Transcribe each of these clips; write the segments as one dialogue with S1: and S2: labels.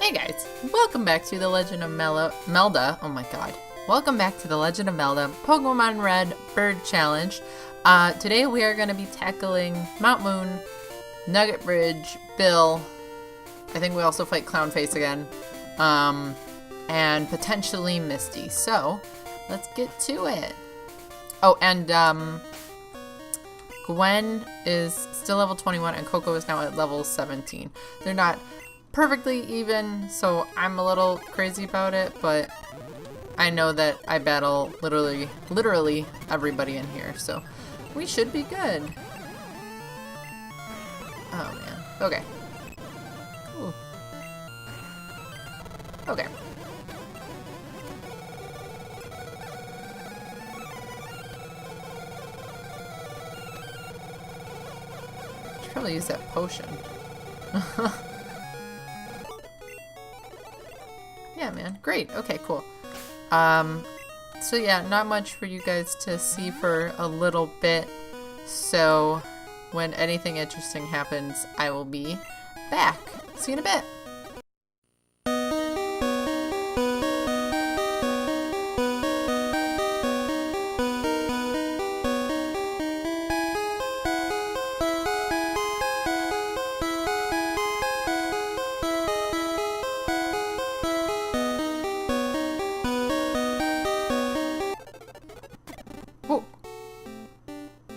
S1: Hey guys, welcome back to The Legend of Melda. Oh my god. Welcome back to The Legend of Melda Pokemon Red Bird Challenge. Today we are going to be tackling Mount Moon, Nugget Bridge, Bill. I think we also fight Clownface again. And potentially Misty. So, let's get to it. Oh, and Gwen is still level 21 and Coco is now at level 17. They're not perfectly even, so I'm a little crazy about it, but I know that I battle literally everybody in here, so we should be good. Oh man. Okay. Ooh. Okay. Should probably use that potion. Yeah, man. Great. Okay, cool. So yeah, not much for you guys to see for a little bit. So when anything interesting happens, I will be back. See you in a bit.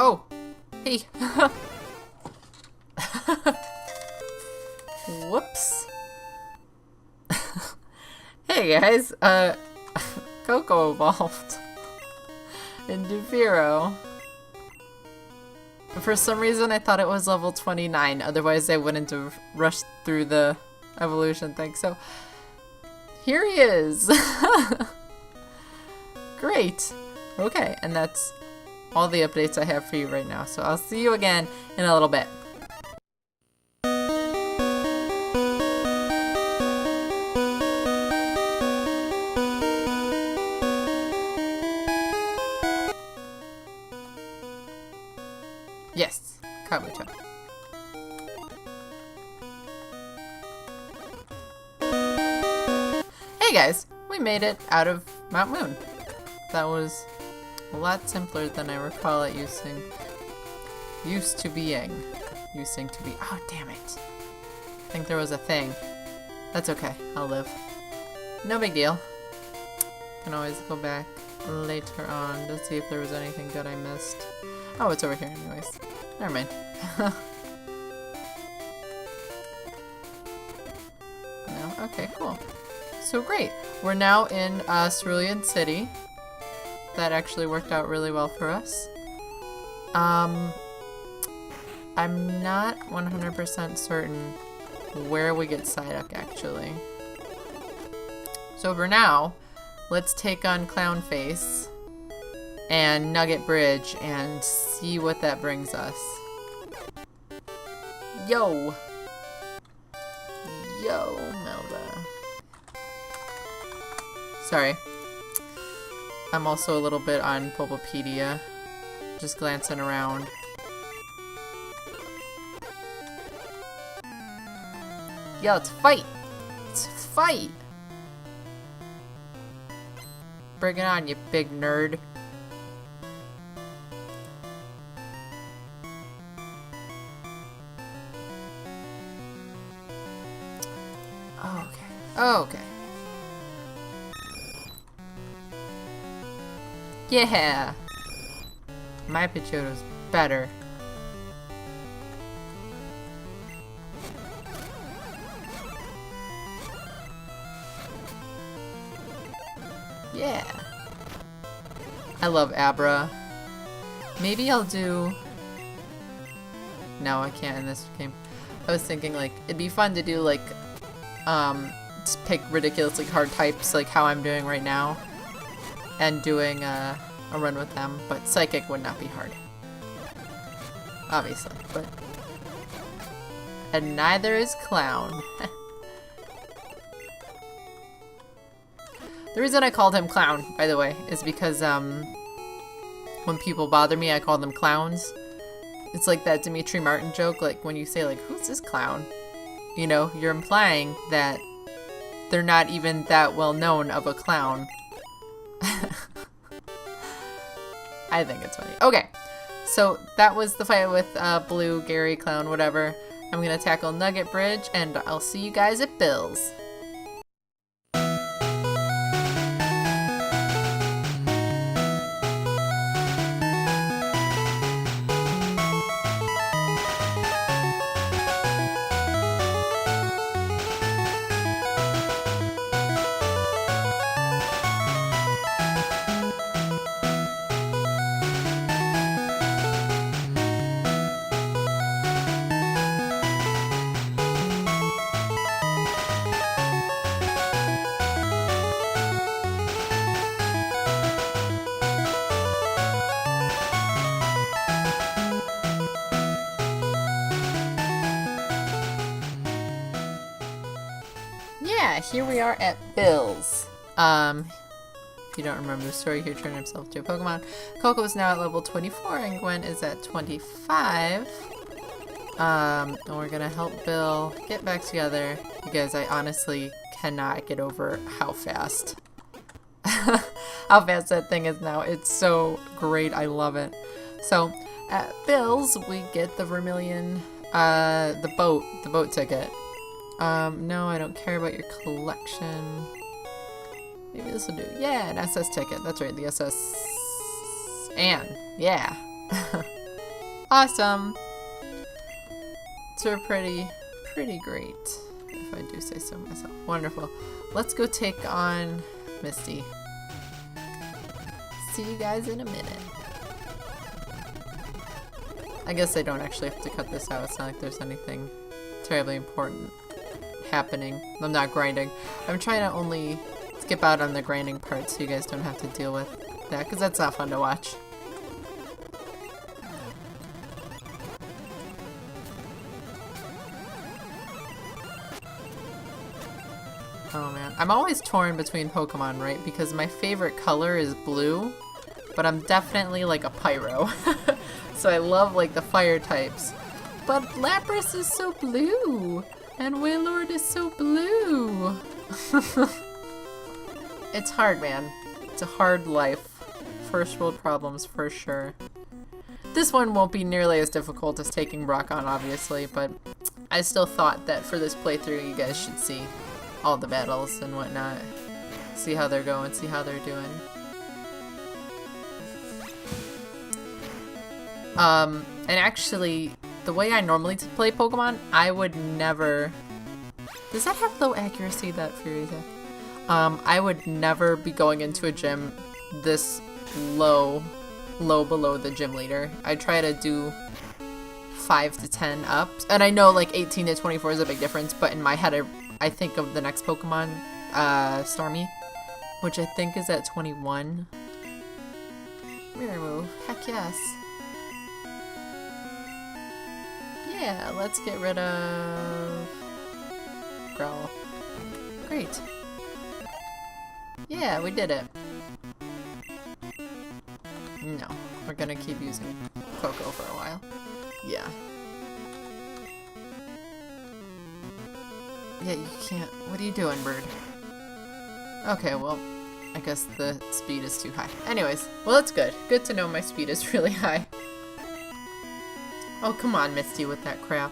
S1: Oh, hey. Whoops. Hey guys, Coco evolved into Spearow. For some reason I thought it was level 29, otherwise I wouldn't have rushed through the evolution thing. So, here he is. Great. Okay, and that's all the updates I have for you right now. So I'll see you again in a little bit. Yes, Kabuto. Hey guys, we made it out of Mount Moon. That was a lot simpler than I recall it used to be. Oh, damn it. I think there was a thing. That's okay. I'll live. No big deal. Can always go back later on to see if there was anything good I missed. Oh, it's over here anyways. Never mind. No? Okay, cool. So great. We're now in Cerulean City. That actually worked out really well for us. I'm not 100% certain where we get Psyduck actually. So for now, let's take on Clownface and Nugget Bridge and see what that brings us. Yo! Yo, Melda. Sorry. I'm also a little bit on Bulbapedia, just glancing around. Yo, let's fight! Let's fight! Bring it on, you big nerd. Okay. Okay. Yeah! My Pidgeotto's better. Yeah! I love Abra. Maybe I'll do... No, I can't in this game. I was thinking, like, it'd be fun to do, like, just pick ridiculously hard types, like how I'm doing right now. And doing a run with them, but Psychic would not be hard. Obviously, but... And neither is Clown. The reason I called him Clown, by the way, is because, when people bother me, I call them clowns. It's like that Dimitri Martin joke, like when you say like, who's this clown? You know, you're implying that they're not even that well known of a clown. I think it's funny. Okay, so that was the fight with Blue, Gary, Clown, whatever. I'm gonna tackle Nugget Bridge, and I'll see you guys at Bill's. Yeah, here we are at Bill's. If you don't remember the story, he turned himself to a Pokemon. Coco is now at level 24 and Gwen is at 25. And we're gonna help Bill get back together because I honestly cannot get over how fast that thing is now. It's so great. I love it. So at Bill's we get the Vermilion, the boat ticket. No, I don't care about your collection. Maybe this will do. Yeah, an SS ticket. That's right, the SS. And yeah. Awesome. So pretty great, if I do say so myself. Wonderful. Let's go take on Misty. See you guys in a minute. I guess I don't actually have to cut this out. It's not like there's anything terribly important happening. I'm not grinding. I'm trying to only skip out on the grinding part so you guys don't have to deal with that, because that's not fun to watch. Oh man. I'm always torn between Pokemon, right? Because my favorite color is blue, but I'm definitely like a Pyro. So I love like the fire types. But Lapras is so blue! And Wailord is so blue! It's hard, man. It's a hard life. First world problems for sure. This one won't be nearly as difficult as taking Brock on, obviously, but I still thought that for this playthrough you guys should see all the battles and whatnot. See how they're going, see how they're doing. And actually, the way I normally play Pokemon, I would never... Does that have low accuracy, that Fury attack? I would never be going into a gym this low below the gym leader. I try to do 5 to 10 up. And I know like 18 to 24 is a big difference, but in my head I think of the next Pokemon, Stormy, which I think is at 21. Mirror move. Heck yes. Yeah, let's get rid of Growl. Great. Yeah, we did it. No, we're gonna keep using Coco for a while. Yeah. Yeah, you can't. What are you doing, bird? Okay, well, I guess the speed is too high. Anyways, well, that's good. Good to know my speed is really high. Oh, come on, Misty, with that crap.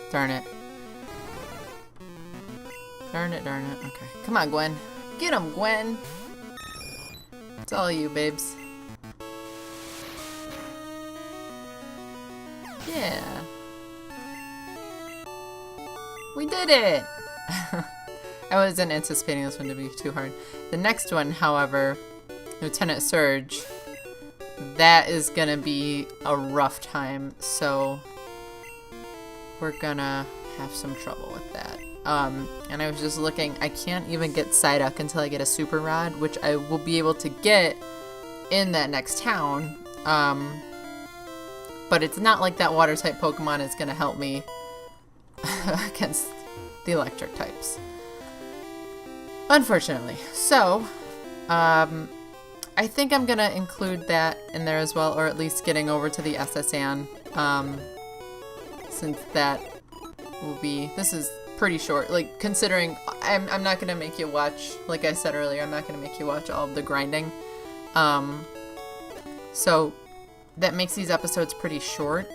S1: Darn it. Darn it, darn it. Okay. Come on, Gwen. Get him, Gwen! It's all you, babes. Yeah. We did it! I wasn't anticipating this one to be too hard. The next one, however, Lieutenant Surge, that is gonna be a rough time, so we're gonna have some trouble with that. And I was just looking, I can't even get Psyduck until I get a Super Rod, which I will be able to get in that next town. But it's not like that water type Pokemon is going to help me against the electric types. Unfortunately. So, I think I'm going to include that in there as well, or at least getting over to the SSN, since that will be, this is pretty short, like, considering I'm not going to make you watch, like I said earlier, I'm not going to make you watch all of the grinding. So that makes these episodes pretty short.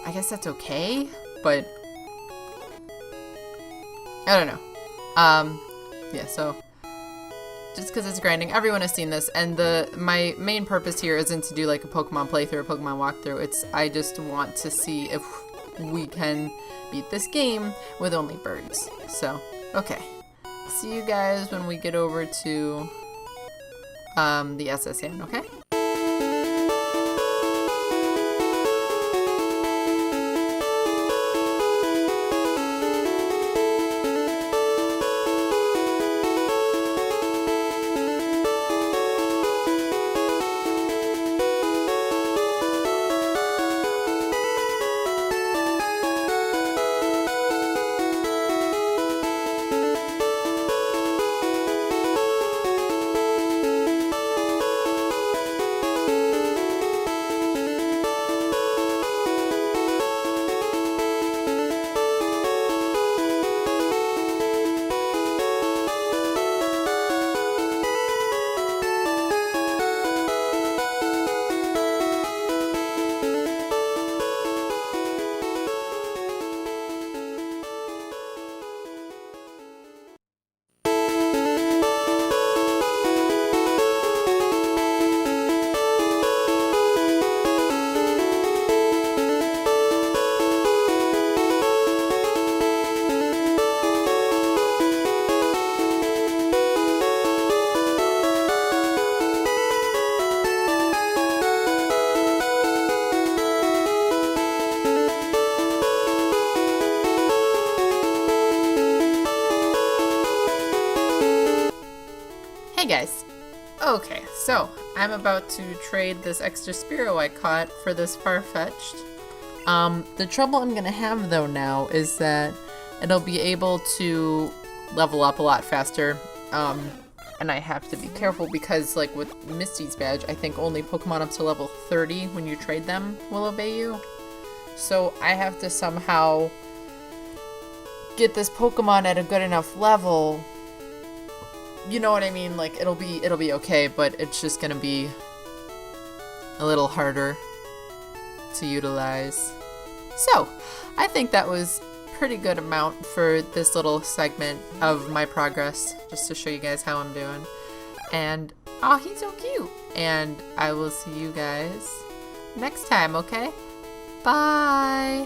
S1: I guess that's okay, but I don't know. Yeah, so just because it's grinding, everyone has seen this, and my main purpose here isn't to do like a Pokemon playthrough, a Pokemon walkthrough. I just want to see if we can beat this game with only birds. So, okay. See you guys when we get over to the SSN, okay? Hey guys. Okay, so I'm about to trade this extra Spearow I caught for this Farfetch'd. The trouble I'm gonna have though now is that it'll be able to level up a lot faster. And I have to be careful because, like with Misty's badge, I think only Pokemon up to level 30 when you trade them will obey you. So I have to somehow get this Pokemon at a good enough level. You know what I mean? Like it'll be okay, but it's just gonna be a little harder to utilize. So I think that was pretty good amount for this little segment of my progress, just to show you guys how I'm doing. And oh, he's so cute. And I will see you guys next time, okay? Bye.